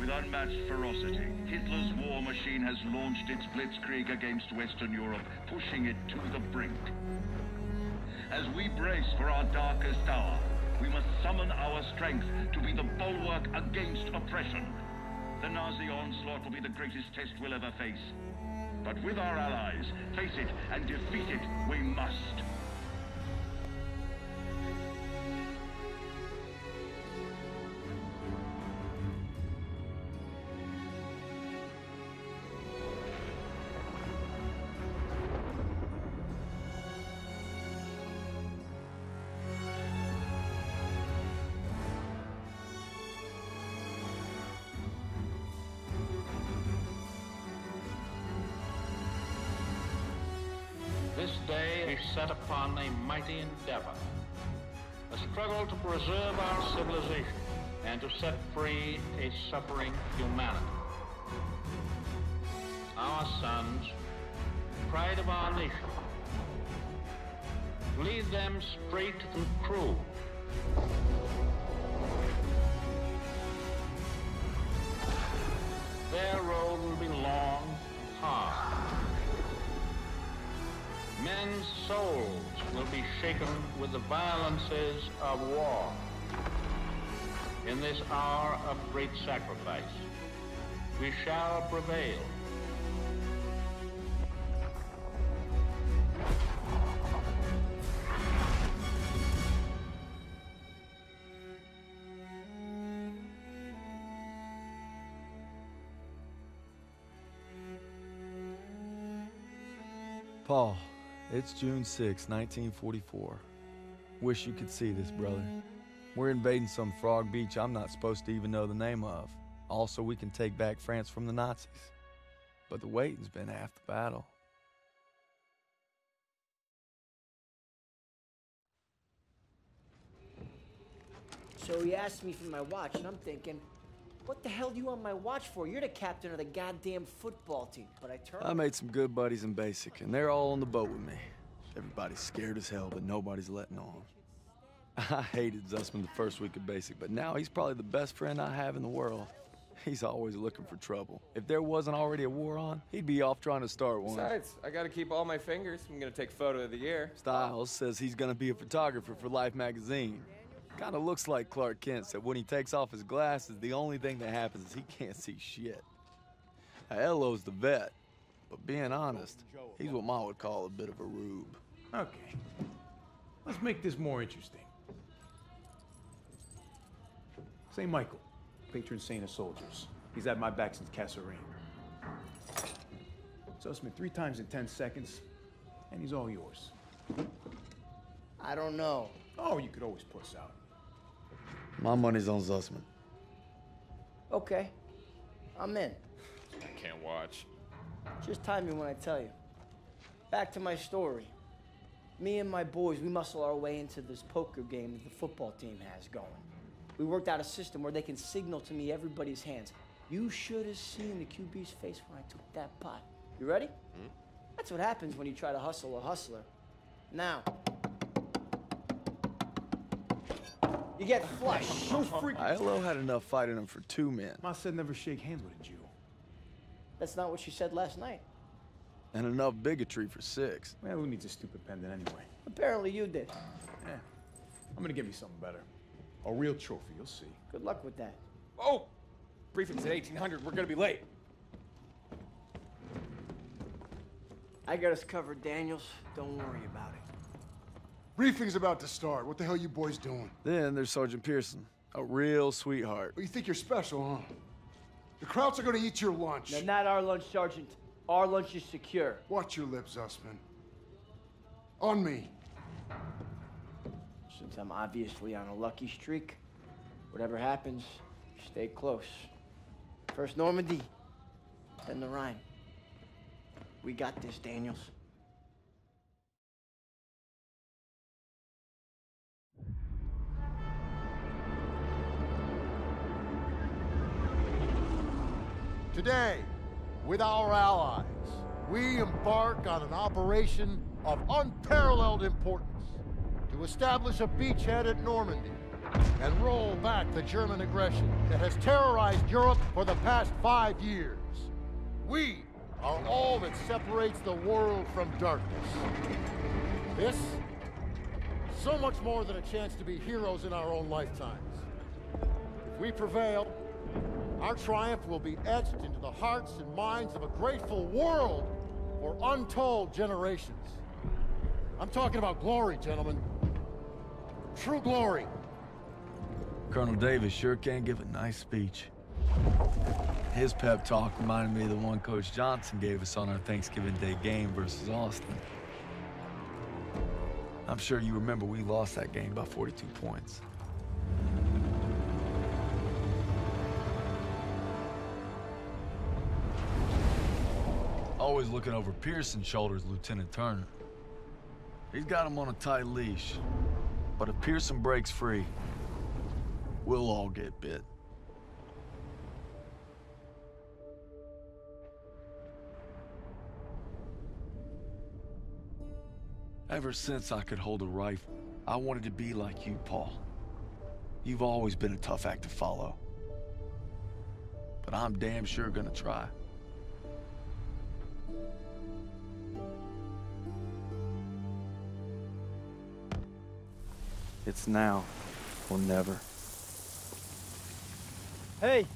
With unmatched ferocity, Hitler's war machine has launched its blitzkrieg against Western Europe, pushing it to the brink. As we brace for our darkest hour, we must summon our strength to be the bulwark against oppression. The Nazi onslaught will be the greatest test we'll ever face. But with our allies, face it and defeat it we must. This day is set upon a mighty endeavor, a struggle to preserve our civilization and to set free a suffering humanity. Our sons, pride of our nation, lead them straight and true. Their road will be long and hard. Men's souls will be shaken with the violences of war. In this hour of great sacrifice, we shall prevail. Paul, it's June 6, 1944. Wish you could see this, brother. We're invading some frog beach I'm not supposed to even know the name of. Also, we can take back France from the Nazis. But the waiting's been half the battle. So he asked me for my watch, and I'm thinking, what the hell do you want my watch for? You're the captain of the goddamn football team. But I made some good buddies in basic, and they're all on the boat with me. Everybody's scared as hell, but nobody's letting on. I hated Zussman the first week of basic, but now he's probably the best friend I have in the world. He's always looking for trouble. If there wasn't already a war on, he'd be off trying to start one. Besides, I gotta keep all my fingers. I'm gonna take photo of the year. Styles says he's gonna be a photographer for Life magazine. Kinda looks like Clark Kent said when he takes off his glasses, the only thing that happens is he can't see shit. Elo's the vet, but being honest, he's what Ma would call a bit of a rube. Okay, let's make this more interesting. St. Michael, patron saint of soldiers. He's had my back since Kasserine. Zussman 3 times in 10 seconds, and he's all yours. I don't know. Oh, you could always puss out. My money's on Zussman. Okay, I'm in. I can't watch. Just time me when I tell you. Back to my story. Me and my boys, we muscle our way into this poker game that the football team has going. We worked out a system where they can signal to me everybody's hands. You should have seen the QB's face when I took that pot. You ready? Mm-hmm. That's what happens when you try to hustle a hustler. Now, you get flushed. Those freaking... Ilo had enough fight in him for 2 men. Ma said never shake hands with a Jew. That's not what she said last night. And enough bigotry for 6. Well, who needs a stupid pendant anyway? Apparently you did. Yeah, I'm gonna get me something better. A real trophy, you'll see. Good luck with that. Oh! Briefing's at 1800. We're gonna be late. I got us covered, Daniels. Don't worry about it. Briefing's about to start. What the hell you boys doing? Then there's Sergeant Pearson, a real sweetheart. Well, you think you're special, huh? The Krauts are gonna eat your lunch. Now, not our lunch, Sergeant. Our lunch is secure. Watch your lips, Zussman. On me. Since I'm obviously on a lucky streak, whatever happens, stay close. First Normandy, then the Rhine. We got this, Daniels. Today, with our allies, we embark on an operation of unparalleled importance to establish a beachhead at Normandy and roll back the German aggression that has terrorized Europe for the past 5 years. We are all that separates the world from darkness. This, so much more than a chance to be heroes in our own lifetimes. If we prevail, our triumph will be etched into the hearts and minds of a grateful world for untold generations. I'm talking about glory, gentlemen. True glory. Colonel Davis sure can give a nice speech. His pep talk reminded me of the one Coach Johnson gave us on our Thanksgiving Day game versus Austin. I'm sure you remember we lost that game by 42 points. Always looking over Pearson's shoulders, Lieutenant Turner. He's got him on a tight leash. But if Pearson breaks free, we'll all get bit. Ever since I could hold a rifle, I wanted to be like you, Paul. You've always been a tough act to follow. But I'm damn sure gonna try. It's now or never. Hey,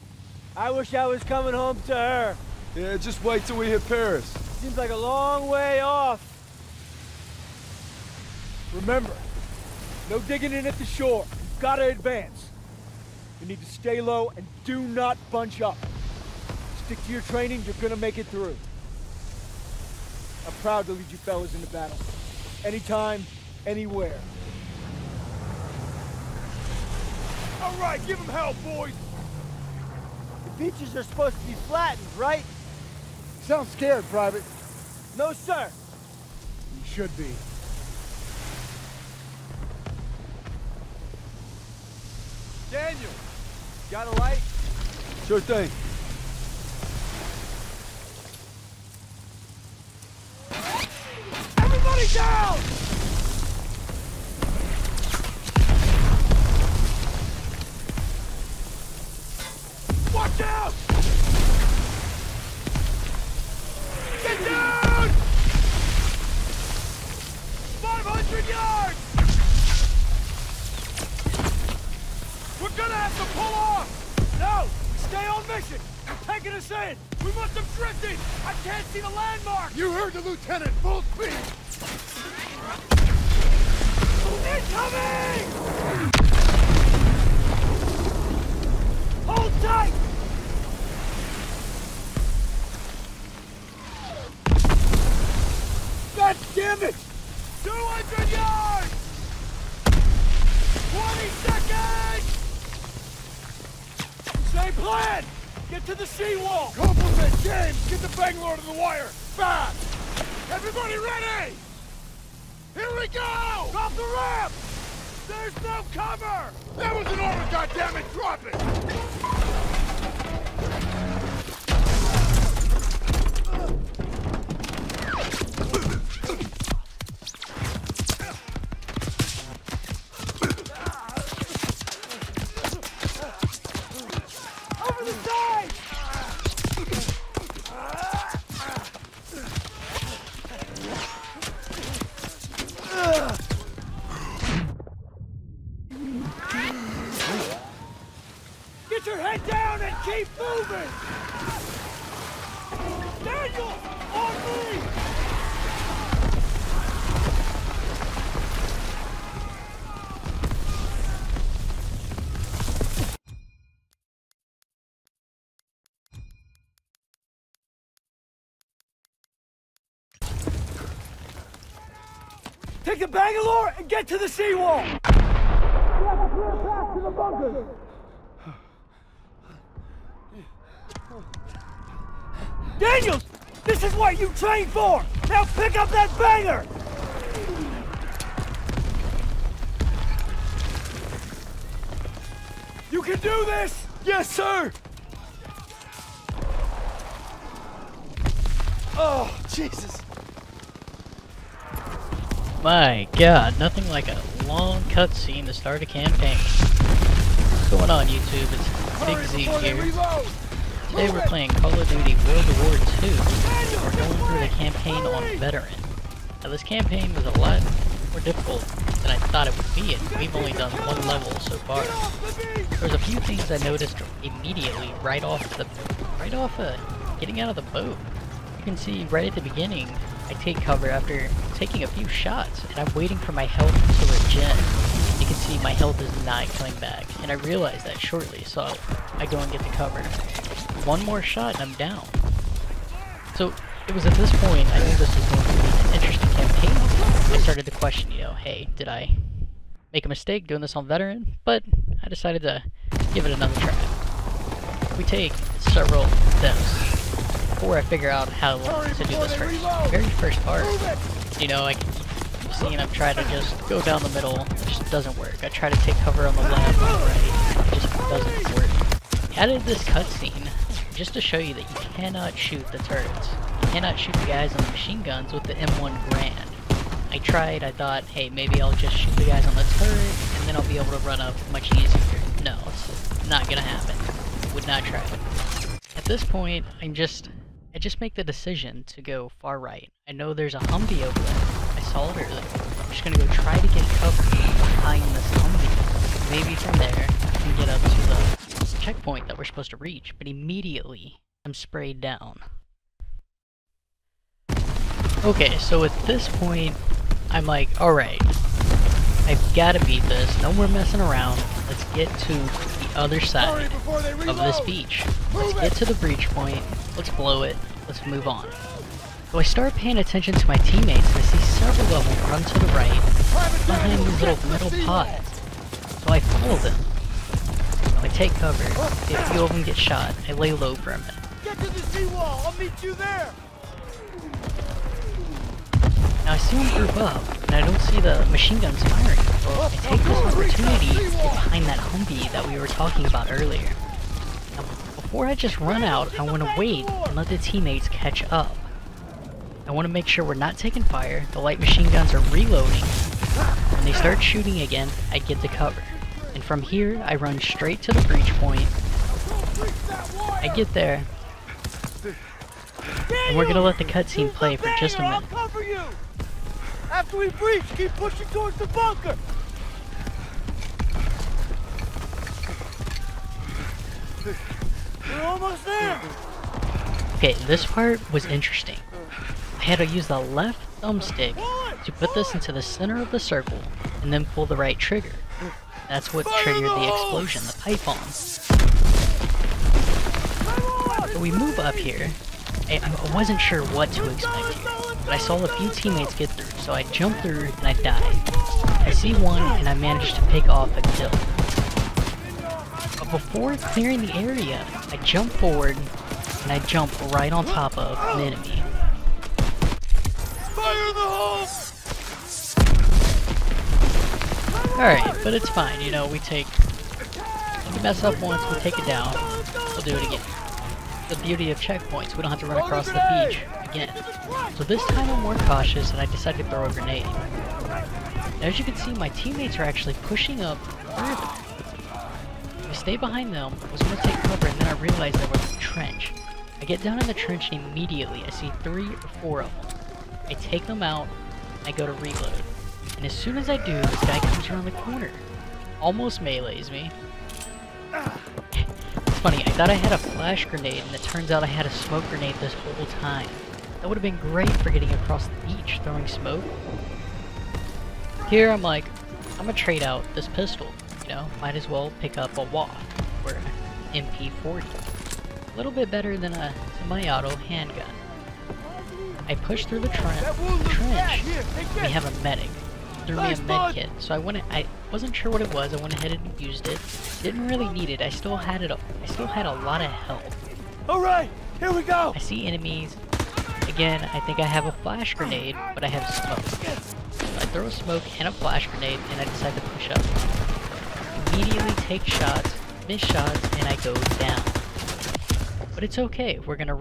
I wish I was coming home to her. Yeah, just wait till we hit Paris. Seems like a long way off. Remember, no digging in at the shore. You've got to advance. You need to stay low and do not bunch up. Stick to your training, you're gonna make it through. I'm proud to lead you fellas into battle. Anytime, anywhere. All right, give them hell, boys! The beaches are supposed to be flattened, right? Sound scared, Private. No, sir. You should be. Daniel, got a light? Sure thing. Everybody down! Watch out! Get down! 500 yards! We're gonna have to pull off! No! Stay on mission! You're taking us in! We must have drifted! I can't see the landmark! You heard the lieutenant! Full speed! Incoming! Hold tight! God damn it! 200 yards! 20 seconds! Same plan! Get to the seawall! Compliment, James! Get the Bangalore to the wire! Fast! Everybody ready! Here we go! Off the ramp! There's no cover! That was an order, goddammit! Drop it! Over the side! Get your head down and keep moving! Daniel! On me! Take the Bangalore and get to the seawall! We have a clear path to the bunker! Daniels! This is what you trained for! Now pick up that banger! You can do this! Yes, sir! Oh, Jesus. My God, nothing like a long cutscene to start a campaign. going on, YouTube? It's Big Z here. Today we're playing Call of Duty World War II. We're going through the campaign on Veteran. Now this campaign was a lot more difficult than I thought it would be, and we've only done one level so far. There's a few things I noticed immediately right off getting out of the boat. You can see right at the beginning, I take cover after taking a few shots, and I'm waiting for my health to regen. You can see my health is not coming back, and I realized that shortly, so I go and get the cover. One more shot and I'm down. So it was at this point I knew this was going to be an interesting campaign. I started to question, you know, hey, did I make a mistake doing this on Veteran? But I decided to give it another try. We take several attempts before I figure out how to do this first. The very first part, you know, like you've seen, I've tried to just go down the middle, it just doesn't work. I try to take cover on the left, on the right, it just doesn't work. I added this cutscene just to show you that you cannot shoot the turrets. You cannot shoot the guys on the machine guns with the M1 Grand. I tried, I thought, hey, maybe I'll just shoot the guys on the turret, and then I'll be able to run up much easier. No, it's not gonna happen. Would not try it. At this point, I just make the decision to go far right. I know there's a Humvee over there. I saw it earlier. I'm just gonna go try to get cover behind this Humvee. Maybe from there, I can get up to the checkpoint that we're supposed to reach, but immediately I'm sprayed down. Okay, so at this point, I'm like, alright, I've got to beat this, no more messing around, let's get to the other side of this beach. Let's get to the breach point, let's blow it, let's move on. So I start paying attention to my teammates, and I see several of them run to the right, behind these little metal pods. So I follow them. I take cover, a few of them get shot, I lay low for a minute. Get to the seawall, I'll meet you there! Now I see them group up, and I don't see the machine guns firing. Well, I take this opportunity to get behind that Humvee that we were talking about earlier. Now, before I just run out, I want to wait and let the teammates catch up. I want to make sure we're not taking fire, the light machine guns are reloading. When they start shooting again, I get the cover. And from here, I run straight to the breach point. I get there, and we're gonna let the cutscene play for just a minute. I'll cover you. After we breach, keep pushing towards the bunker. We're almost there. Okay, this part was interesting. I had to use the left thumbstick to put this into the center of the circle, and then pull the right trigger. That's what triggered the explosion, the pipe bomb. So we move up here. I wasn't sure what to expect here, but I saw a few teammates get through, so I jumped through and I died. I see one and I managed to pick off a kill. But before clearing the area, I jump forward and I jump right on top of an enemy. Fire in the hole! Alright, but it's fine, you know, we mess up once, we take it down, we'll do it again. The beauty of checkpoints, we don't have to run across the beach again. So this time I'm more cautious and I decided to throw a grenade. Now, as you can see, my teammates are actually pushing up further. I stay behind them, I was going to take cover, and then I realized there was a trench. I get down in the trench and immediately I see 3 or 4 of them. I take them out, I go to reload. And as soon as I do, this guy comes around the corner. Almost melees me. It's funny, I thought I had a flash grenade, and it turns out I had a smoke grenade this whole time. That would have been great for getting across the beach, throwing smoke. Here I'm like, I'm gonna trade out this pistol, you know, might as well pick up a WAF, or an MP40. A little bit better than a semi-auto handgun. I push through the trench, we have a medic. Threw me a med kit, so I wasn't sure what it was. I went ahead and used it. Didn't really need it. I still had a lot of health. All right, here we go. I see enemies. Again, I think I have a flash grenade, but I have smoke. So I throw a smoke and a flash grenade, and I decide to push up. Immediately take shots, miss shots, and I go down. But it's okay. We're gonna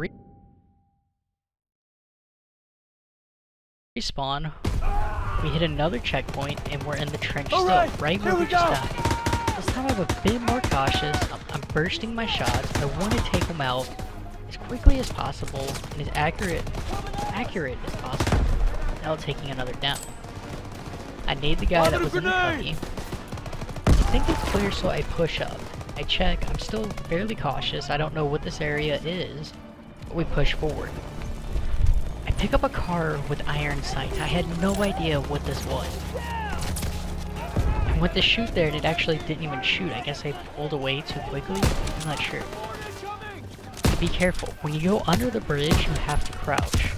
respawn. We hit another checkpoint, and we're in the trench still, right where we just died. This time I'm a bit more cautious. I'm bursting my shots. I want to take them out as quickly as possible and as accurate as possible without taking another down. I nade the guy that was in the cubby. I think it's clear, so I push up. I check. I'm still fairly cautious. I don't know what this area is, but we push forward. I pick up a car with iron sights. I had no idea what this was. I went to shoot there and it actually didn't even shoot. I guess I pulled away too quickly. I'm not sure. Be careful. When you go under the bridge, you have to crouch.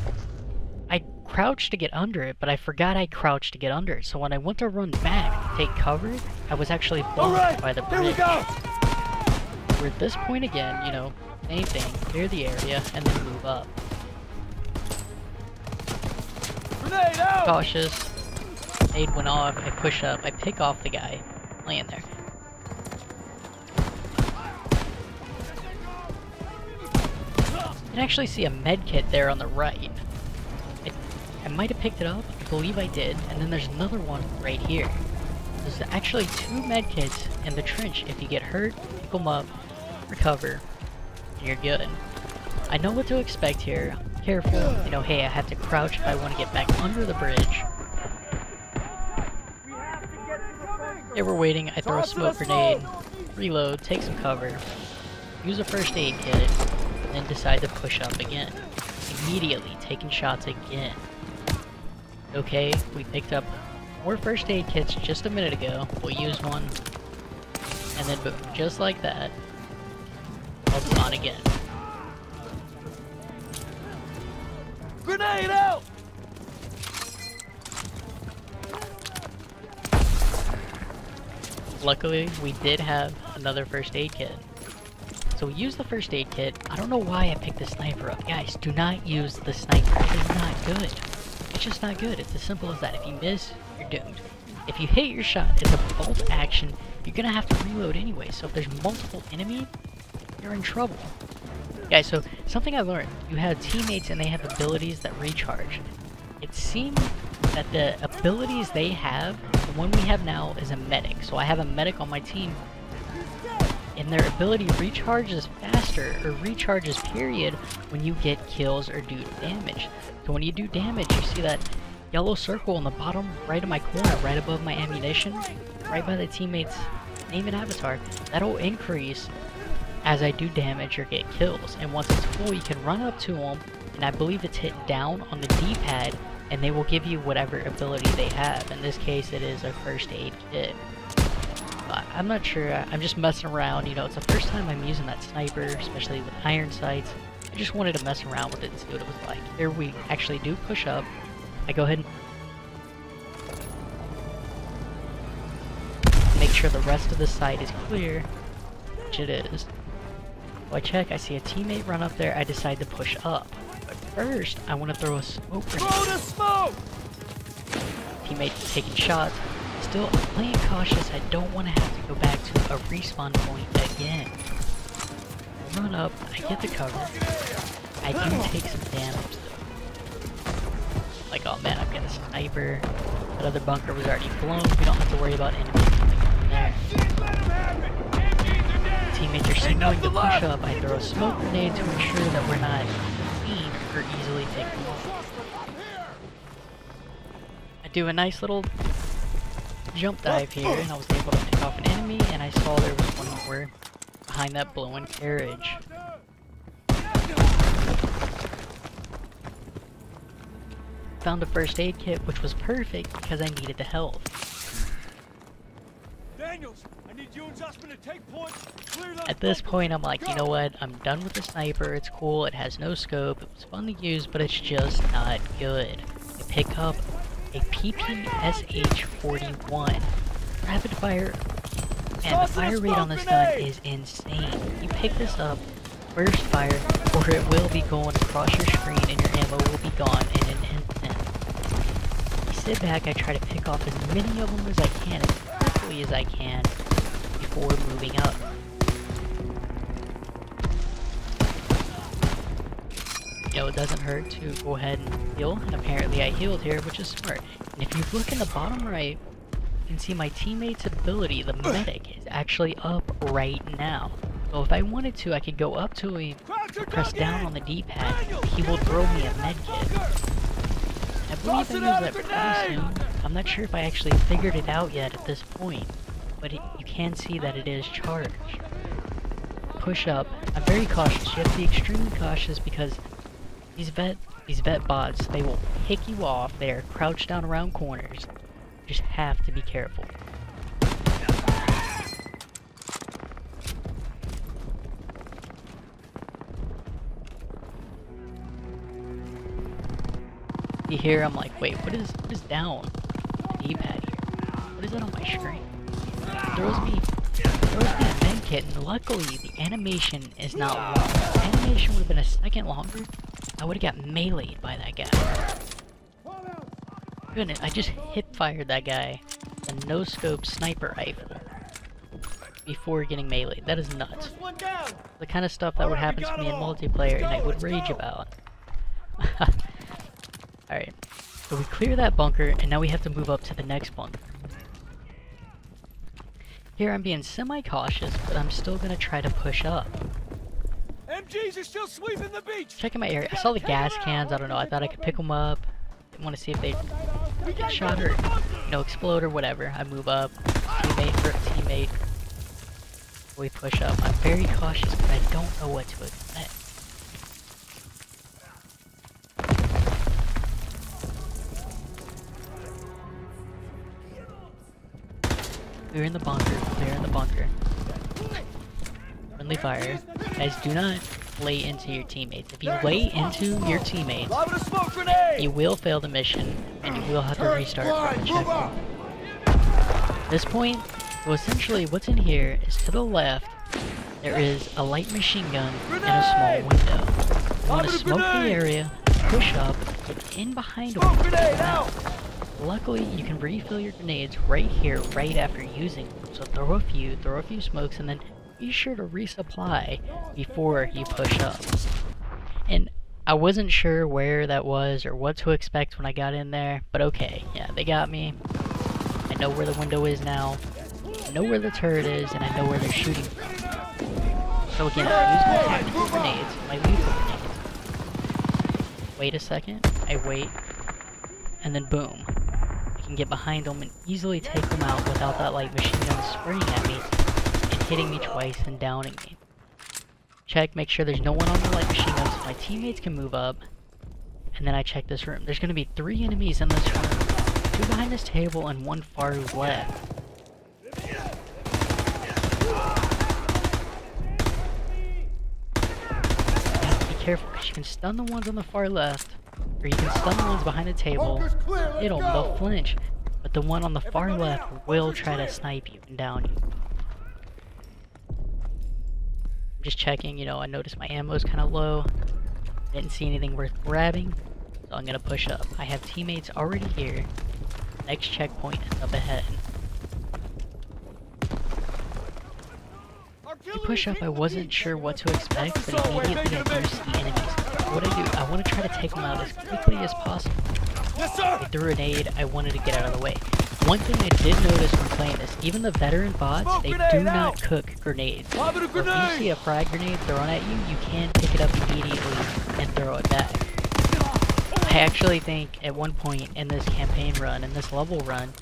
I crouched to get under it, but I forgot I crouched to get under it. So when I went to run back to take cover, I was actually blocked by the bridge. Here we go. We're at this point again, you know, same thing. Clear the area and then move up. Grenade out. Cautious. Nade went off. I push up. I pick off the guy laying there. I can actually see a med kit there on the right. I might have picked it up. I believe I did. And then there's another one right here. There's actually 2 med kits in the trench. If you get hurt, pick them up, recover, and you're good. I know what to expect here. Careful. You know, hey, I have to crouch if I want to get back under the bridge. They were waiting. I throw a smoke grenade, reload, take some cover, use a first aid kit, and then decide to push up again. Immediately taking shots again. Okay, we picked up more first aid kits just a minute ago. We'll use one, and then boom, just like that, I'll spawn again. Grenade out. Luckily, we did have another first aid kit. So we used the first aid kit. I don't know why I picked the sniper up. Guys, do not use the sniper. It's not good. It's just not good. It's as simple as that. If you miss, you're doomed. If you hit your shot, it's a bolt action. You're gonna have to reload anyway. So if there's multiple enemies, you're in trouble. Guys, so something I learned. You have teammates and they have abilities that recharge. It seemed that the abilities they have, the one we have now is a medic. So I have a medic on my team, and their ability recharges faster, or recharges period, when you get kills or do damage. So when you do damage, you see that yellow circle in the bottom right of my corner, right above my ammunition, right by the teammate's name and avatar. That'll increase as I do damage or get kills. And once it's full, you can run up to them, and I believe it's hit down on the D-pad, and they will give you whatever ability they have. In this case, it is a first aid kit. I'm not sure, I'm just messing around, you know, it's the first time I'm using that sniper, especially with iron sights. I just wanted to mess around with it and see what it was like. Here we actually do push up. I go ahead and make sure the rest of the site is clear, which it is. So I check, I see a teammate run up there, I decide to push up. But first, I want to throw a smoke grenade. Throw the smoke! Teammate's taking shots. Still, I'm playing cautious. I don't want to have to go back to a respawn point again. I run up, I get the cover. I do take some damage though. Like, oh man, I've got a sniper. That other bunker was already blown. We don't have to worry about enemies coming from there. Teammates are signaling to push up. I throw a smoke grenade to ensure that we're not seen or easily taken off. I do a nice little jump dive here, and I was able to pick off an enemy, and I saw there was one more behind that blowing carriage. Found a first aid kit, which was perfect because I needed the health. Daniels, I need you and Zussman to take point. Clear those. At this point, I'm like, you know what? I'm done with the sniper. It's cool. It has no scope. It was fun to use, but it's just not good. I pick up a PPSH-41 rapid fire, and the fire rate on this gun is insane. You pick this up, burst fire, or it will be going across your screen and your ammo will be gone in an instant. I sit back, I try to pick off as many of them as I can, as quickly as I can, before moving up. You know, it doesn't hurt to go ahead and heal, and apparently I healed here, which is smart. And if you look in the bottom right, And see, my teammate's ability, the medic, is actually up right now. So if I wanted to, I could go up to him, press down on the D-pad, he will throw me a med kit. I believe I use that pretty soon. I'm not sure if I actually figured it out yet at this point, but you can see that it is charged. Push up. I'm very cautious. You have to be extremely cautious because these vet bots, they will pick you off. They are crouched down around corners. You just have to be careful. You hear, I'm like, wait, what is down the D-pad here? What is that on my screen? Throws me a med kit, and luckily the animation is not long. If the animation would have been a second longer, I would have got meleeed by that guy. Goodness, I just hip-fired that guy with a no-scope sniper rifle before getting meleeed. That is nuts. The kind of stuff that would happen to me in multiplayer and I would rage about. Alright, so we clear that bunker, and now we have to move up to the next bunker. Here I'm being semi-cautious, but I'm still gonna try to push up. MGs are still sweeping the beach. Checking my area. I saw the gas cans. I don't know. I thought I could pick them up. Didn't want to see if they get shot or, explode or whatever. I move up. Teammate for teammate. We push up. I'm very cautious, but I don't know what to expect. Clear in the bunker. Clear in the bunker. Friendly fire. Guys, do not lay into your teammates. If you lay into your teammates, you will fail the mission, and you will have to restart from the checkpoint. At this point, well, essentially what's in here is to the left, there is a light machine gun and a small window. You want to smoke the area, push up, get in behind them. Luckily, you can refill your grenades right here, right after using them. So throw a few smokes, and then be sure to resupply before you push up. And I wasn't sure where that was or what to expect when I got in there, but okay, yeah, they got me. I know where the window is now, I know where the turret is, and I know where they're shooting from. So again, I use my tactical grenades, my lethal grenades. Wait a second, I wait, and then boom. I can get behind them and easily take them out without that light machine gun spraying at me and hitting me twice and downing me. Check, make sure there's no one on the light machine gun so my teammates can move up. And then I check this room. There's going to be 3 enemies in this room. 2 behind this table and 1 far left. Be careful because you can stun the ones on the far left, or you can stun the ones behind the table. They'll flinch, but the one on the far left will try to snipe you and down you. I'm just checking, I noticed my ammo's kind of low. Didn't see anything worth grabbing, so I'm gonna push up. I have teammates already here. Next checkpoint is up ahead. To push up, I wasn't sure what to expect, but immediately I do see enemies. What I do, I want to try to take them out as quickly as possible. I threw a nade, I wanted to get out of the way. One thing I did notice when playing this, even the veteran bots, they do not cook grenades. So if you see a frag grenade thrown at you, you can pick it up immediately and throw it back. I actually think at one point in this campaign run, in this level run,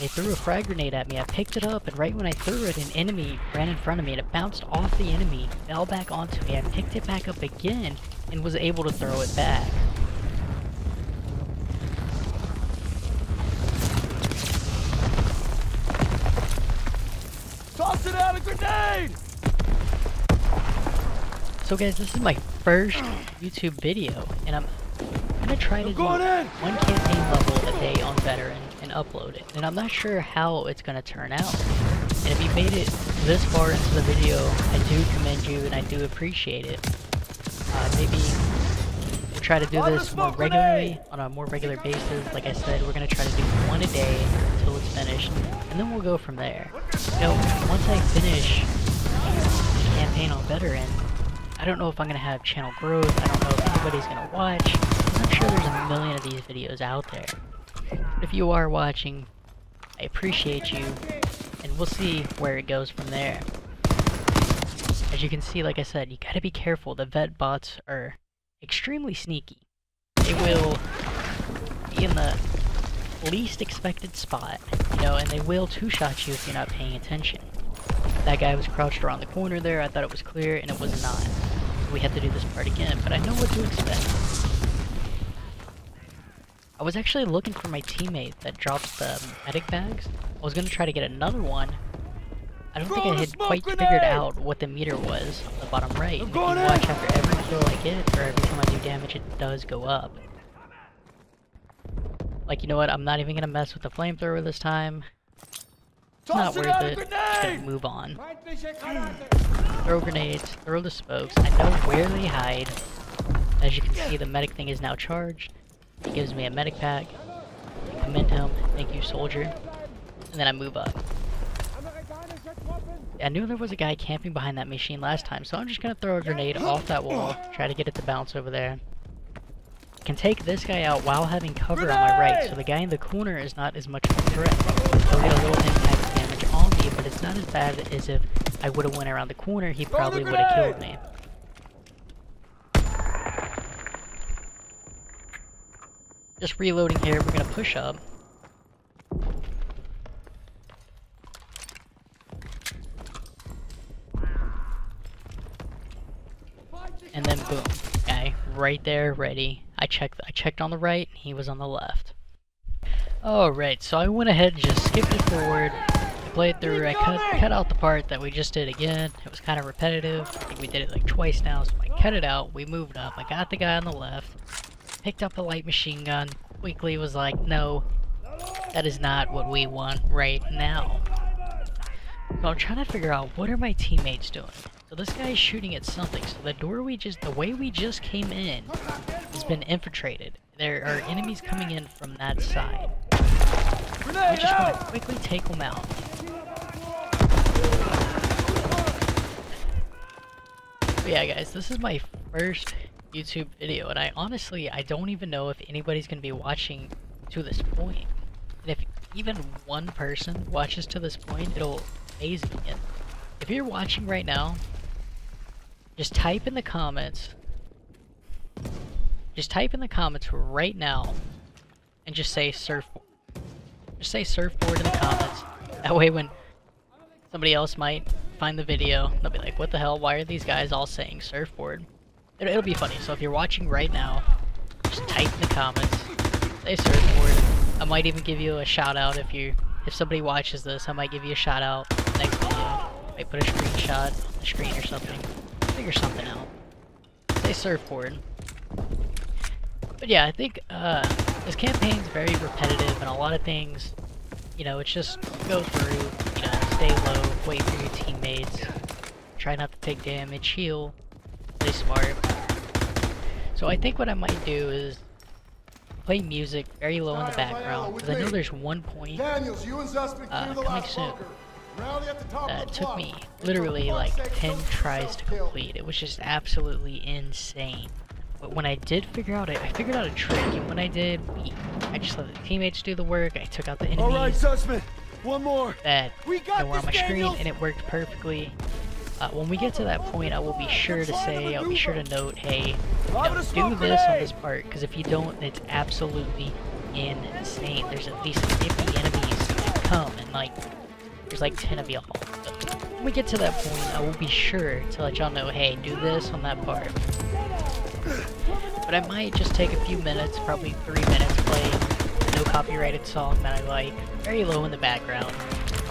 they threw a frag grenade at me. I picked it up, and right when I threw it, an enemy ran in front of me, and it bounced off the enemy, fell back onto me. I picked it back up again, and was able to throw it back. Toss it out, a grenade! So guys, this is my first YouTube video, and I'm gonna try to do one campaign level a day on Veteran and upload it. And I'm not sure how it's gonna turn out. And if you made it this far into the video, I do commend you and I do appreciate it. Maybe we'll try to do this more regularly, on a more regular basis. Like I said, we're gonna try to do one a day until it's finished, and then we'll go from there. Once I finish the campaign on Veteran, I don't know if I'm gonna have channel growth. I don't know if anybody's gonna watch. I'm sure there's a million of these videos out there. But if you are watching, I appreciate you, and we'll see where it goes from there. As you can see, like I said, you gotta be careful. The vet bots are extremely sneaky. They will be in the least expected spot, you know, and they will two-shot you if you're not paying attention. That guy was crouched around the corner there. I thought it was clear, and it was not. So we had to do this part again, but I know what to expect. I was actually looking for my teammate that drops the medic bags. I was gonna try to get another one. I don't think I had quite figured out what the meter was on the bottom right. And if you watch, after every kill I get, or every time I do damage, it does go up. Like, you know what? I'm not even gonna mess with the flamethrower this time. It's not worth it. Just gonna move on. Throw grenades, throw the smokes. I know where they hide. As you can see, the medic thing is now charged. He gives me a medic pack. I commend him. Thank you, soldier. And then I move up. I knew there was a guy camping behind that machine last time, so I'm just gonna throw a grenade off that wall, try to get it to bounce over there. I can take this guy out while having cover on my right, so the guy in the corner is not as much of a threat. He'll get a little impact damage on me, but it's not as bad as if I would have went around the corner. He probably would have killed me. Just reloading here, we're gonna push up. And then boom, guy right there, ready. I checked on the right, he was on the left. Alright, so I went ahead and just skipped it forward. I played through, I cut out the part that we just did again. It was kind of repetitive. I think we did it like twice now, so I cut it out. We moved up. I got the guy on the left. Picked up a light machine gun. Quickly was like, no, that is not what we want right now. So I'm trying to figure out, what are my teammates doing? So this guy is shooting at something. So the way we just came in has been infiltrated. There are enemies coming in from that side. I just want to quickly take them out. But yeah, guys, this is my first YouTube video, and I don't even know if anybody's gonna be watching to this point. And if even one person watches to this point, it'll amaze me. And if you're watching right now, just type in the comments. Just type in the comments right now, and just say surfboard. Just say surfboard in the comments. That way, when somebody else might find the video, they'll be like, "What the hell? Why are these guys all saying surfboard?" It'll be funny. So if you're watching right now, just type in the comments, say surfboard. I might even give you a shout out if somebody watches this. I might give you a shout out next video. I might put a screenshot on the screen or something. Figure something out. Say surfboard. But yeah, I think this campaign's very repetitive, and a lot of things, you know, it's just go through, you know, stay low, wait for your teammates, try not to take damage, heal. Play smart. So I think what I might do is play music very low in the background, because I know there's one point coming soon that took me literally like 10 tries to complete. It was just absolutely insane. But when I did figure out I figured out a trick, and when I did, I just let the teammates do the work. I took out the enemies. Alright, Sussman, one more. That were on my screen, and it worked perfectly. When we get to that point, I will be sure to note, hey, do this on this part, because if you don't, it's absolutely insane. There's at least 50 enemies that come, and like, there's like 10 of y'all. When we get to that point, I will be sure to let y'all know, hey, do this on that part. But I might just take a few minutes, probably 3 minutes, play a no copyrighted song that I like, very low in the background.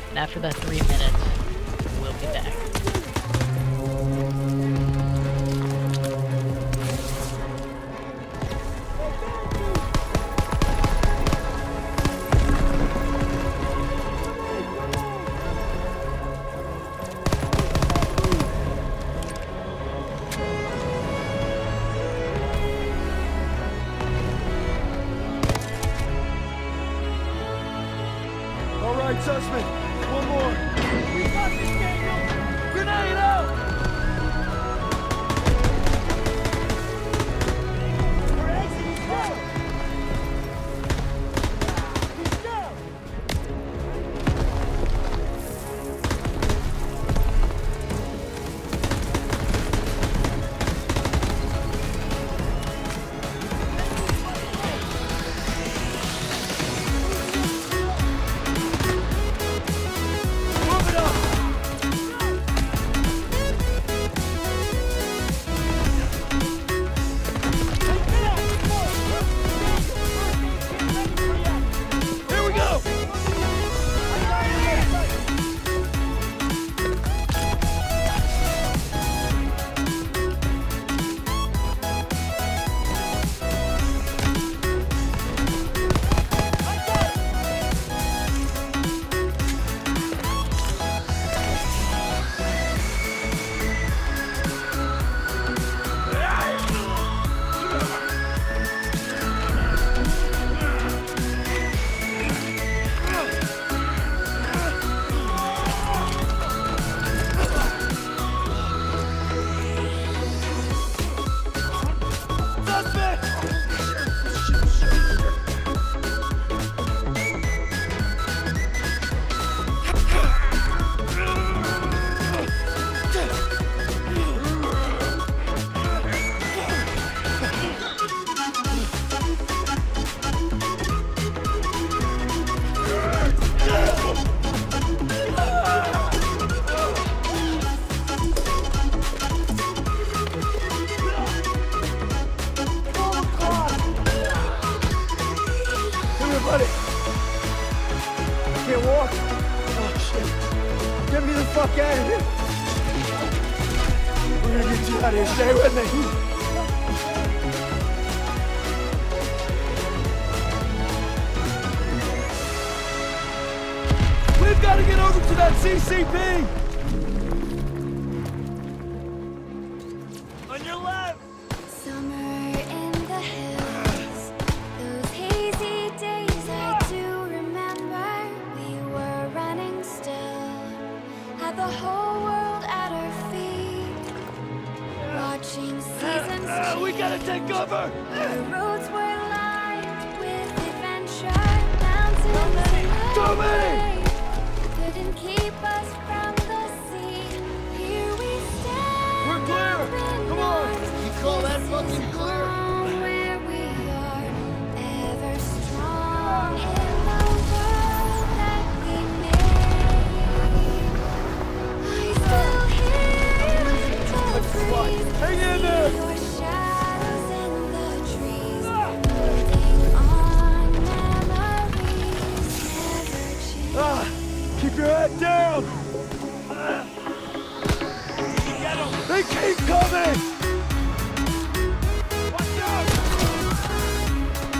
And after that 3 minutes, we'll be back. Sussman, one more. We got this, Daniel. fuck out of here! We're gonna get you out of here. Stay with me. We've got to get over to that CCP! On your left! Summer in the hills, those hazy days I do remember. We were running still, had the whole world at our feet, watching seasons change. We gotta take cover! The roads were lined with adventure, mountains and highways couldn't keep us from the sea. Here we stand. We're clear! Come on! You call that fucking clear? Where we are, ever strong in the world that we made. I still hear the breeze, Hang in there! your shadows in the trees, holding on memories never change. Keep your head down! They keep coming! Watch out!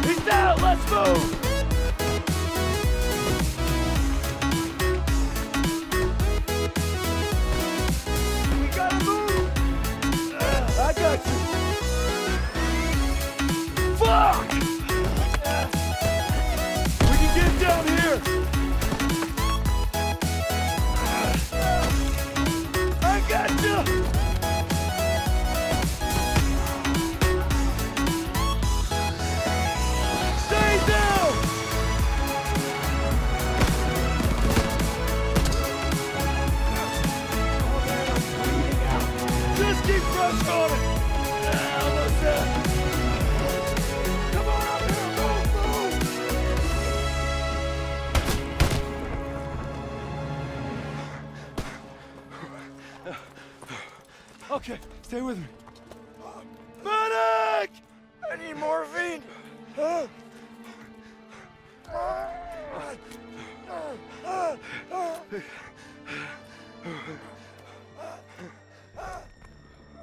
He's down! Let's move! We gotta move! I got you! Fuck! We can get down here! I got you! Stay down! Just keep pressing on it! Almost there! Come on up here! Move, move! Okay, stay with me. Medic! I need morphine!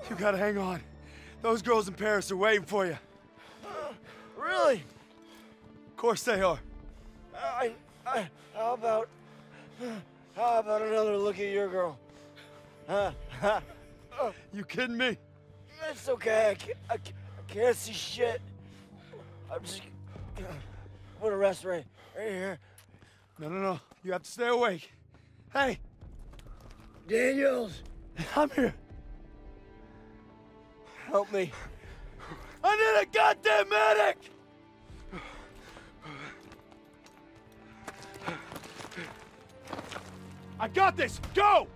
You gotta hang on. Those girls in Paris are waiting for you. Really? Of course they are. How about another look at your girl? You kidding me? It's okay. I can't see shit. I'm just gonna rest right here. No. You have to stay awake. Hey, Daniels, I'm here. help me. I need a goddamn medic! I got this! Go!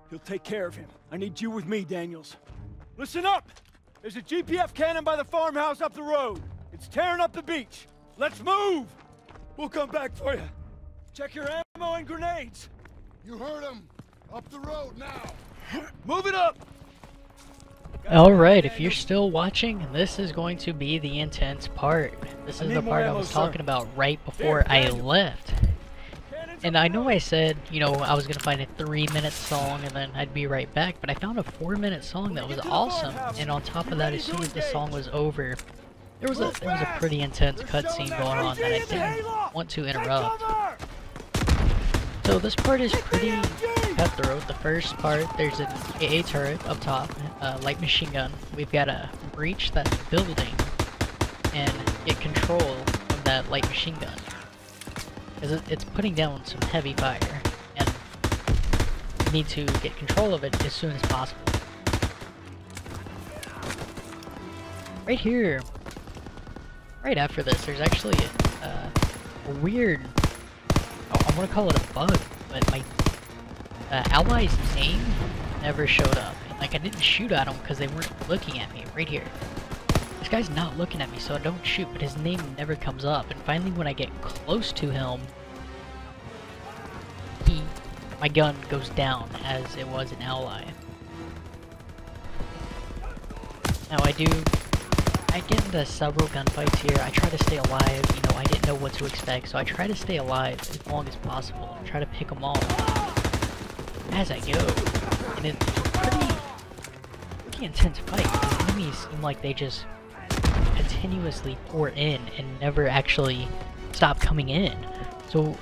He'll take care of him. I need you with me, Daniels. Listen up! There's a GPF cannon by the farmhouse up the road. It's tearing up the beach. Let's move! We'll come back for you. Check your ammo and grenades. You heard him. Up the road now. Move it up! Alright, if you're still watching, this is going to be the intense part. This is the part I was talking about right before I left. And I know I said, you know, I was going to find a 3-minute song and then I'd be right back, but I found a 4-minute song that was awesome. And on top of that, as soon as the song was over, there was a pretty intense cutscene going on that I didn't want to interrupt. So this part is pretty cutthroat. The first part, there's an AA turret up top, light machine gun. We've got to breach that building and get control of that light machine gun. Because it's putting down some heavy fire, and we need to get control of it as soon as possible. Right here, right after this, there's actually a weird, I want to call it a bug, but my ally's name never showed up. Like, I didn't shoot at them because they weren't looking at me. Right here. This guy's not looking at me, so I don't shoot, but his name never comes up. And finally, when I get close to him, my gun goes down as it was an ally. Now I I get into several gunfights here. I try to stay alive. You know, I didn't know what to expect, so I try to stay alive as long as possible and try to pick them off as I go. And it's pretty intense fight. The enemies seem like they just continuously pour in and never actually stop coming in. So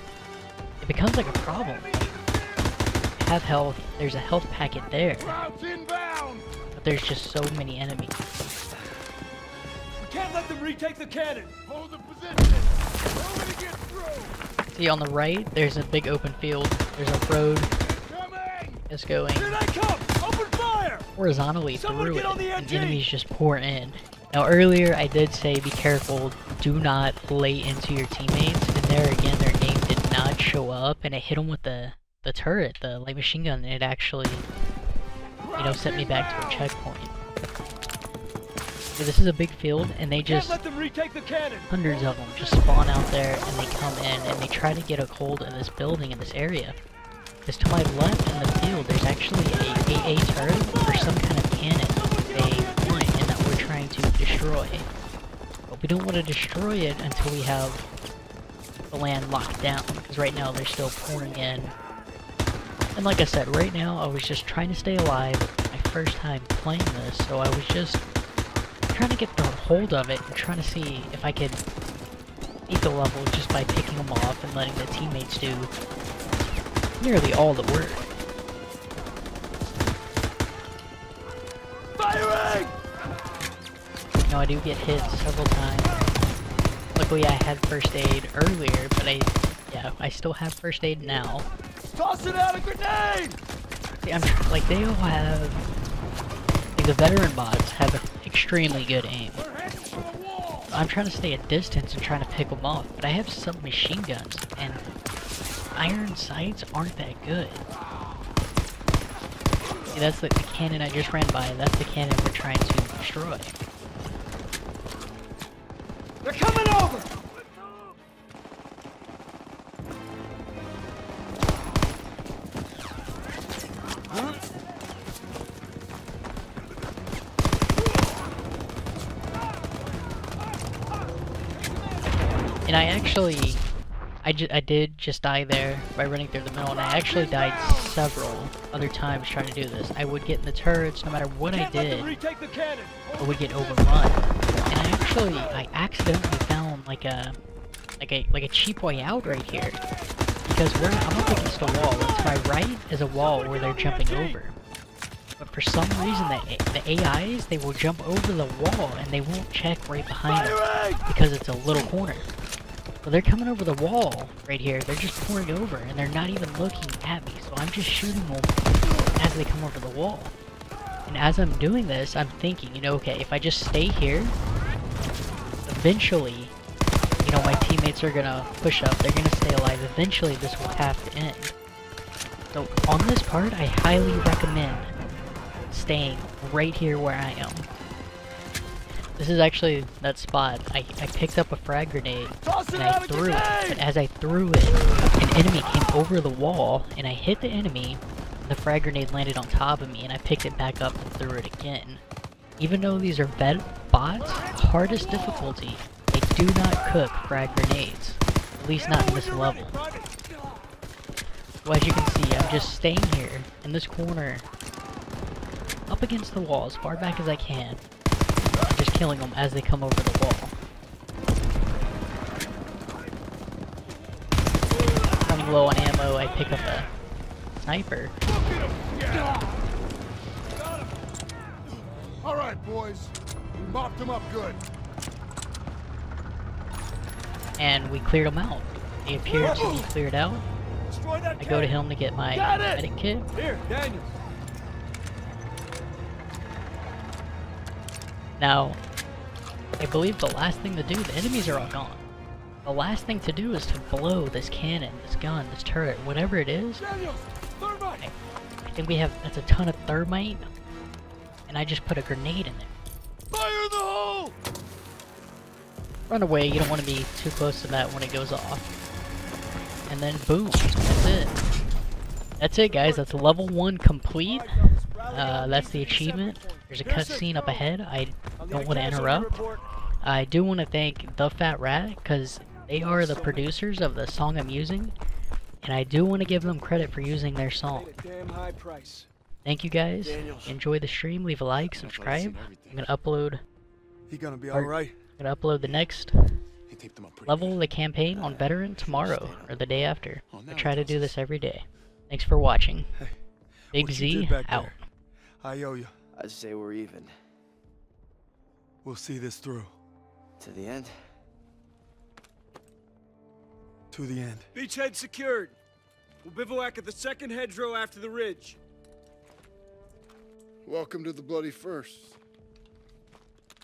it becomes like a problem. You have health, there's a health packet there, but there's just so many enemies. We can't let them retake the cannon. Hold the position. Nobody get through. See on the right, there's a big open field. There's a road that's going Here they come! Open fire! horizontally Someone through get it, on the and MG! enemies just pour in. Now earlier I did say be careful, do not lay into your teammates, and there again their name did not show up, and I hit them with the turret, the light machine gun, and it actually, you know, sent me back to a checkpoint. So this is a big field, and they just, Can't let them retake the cannon. hundreds of them just spawn out there, and they come in, and they try to get a hold of this building in this area. Because to my left in the field, there's actually a AA turret or some kind of cannon they want and that we're trying to destroy. But we don't want to destroy it until we have the land locked down, because right now they're still pouring in. And like I said, right now I was just trying to stay alive. My first time playing this, so I was just trying to get the hold of it and trying to see if I could beat the level just by picking them off and letting the teammates do nearly all the work. Firing! Now I do get hit several times. Luckily I had first aid earlier, but I still have first aid now. Toss it out a grenade! See, like they all have, like the veteran bots have extremely good aim. I'm trying to stay at distance and trying to pick them off, but I have submachine guns and iron sights aren't that good. See, that's the cannon I just ran by, and that's the cannon we're trying to destroy. They're coming over! And I did just die there by running through the middle, and I actually died several other times trying to do this. I would get in the turrets, no matter what I did, I would get overrun. And I accidentally found like a cheap way out right here, because I'm up against a wall. And to my right is a wall where they're jumping over. But for some reason, the AIs, they will jump over the wall and they won't check right behind them because it's a little corner. Well, they're coming over the wall right here. They're just pouring over and they're not even looking at me. So I'm just shooting them as they come over the wall. And as I'm doing this, I'm thinking, you know, okay, if I just stay here, eventually, you know, my teammates are gonna push up. They're gonna stay alive. Eventually, this will have to end. So on this part, I highly recommend staying right here where I am. This is actually that spot. I picked up a frag grenade and I threw it, but as I threw it, an enemy came over the wall and I hit the enemy, the frag grenade landed on top of me and I picked it back up and threw it again. Even though these are bots, hardest difficulty, they do not cook frag grenades, at least not in this level. So as you can see, I'm just staying here in this corner, up against the wall as far back as I can, and just killing them as they come over the wall. Running low on ammo, I pick up a sniper. Alright, boys. We mopped them up good. And we cleared them out. They appeared to be cleared out. I go to him to get my medic kit. Here, Daniel. Now, I believe the last thing to do, the enemies are all gone. The last thing to do is to blow this cannon, this gun, this turret, whatever it is. I think we have, that's a ton of thermite. And I just put a grenade in there. Fire in the hole! Run away, you don't want to be too close to that when it goes off. And then boom, that's it. That's it guys, that's level 1 complete. That's the achievement. There's a cutscene up ahead. I don't want to interrupt. I do want to thank The Fat Rat, because they are the producers of the song I'm using, and I do want to give them credit for using their song. Thank you guys. Enjoy the stream. Leave a like, subscribe. I'm gonna upload. He gonna be all right. I'm gonna upload the next level of the campaign on Veteran tomorrow or the day after. I try to do this every day. Thanks for watching. Big Z out. I owe you. I'd say we're even. We'll see this through. To the end? To the end. Beachhead secured. We'll bivouac at the second hedgerow after the ridge. Welcome to the Bloody First.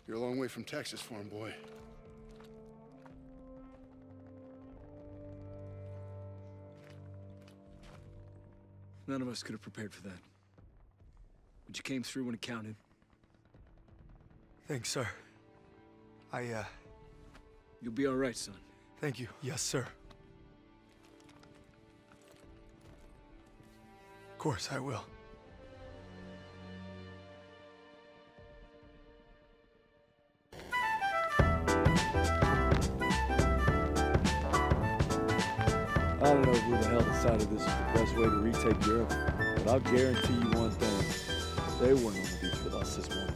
You're a long way from Texas, farm boy. None of us could have prepared for that. But you came through when it counted. Thanks, sir. You'll be all right, son. Thank you. Yes, sir. Of course I will. I don't know who the hell decided this was the best way to retake Europe, but I'll guarantee you one thing. They weren't on the beach with us this morning.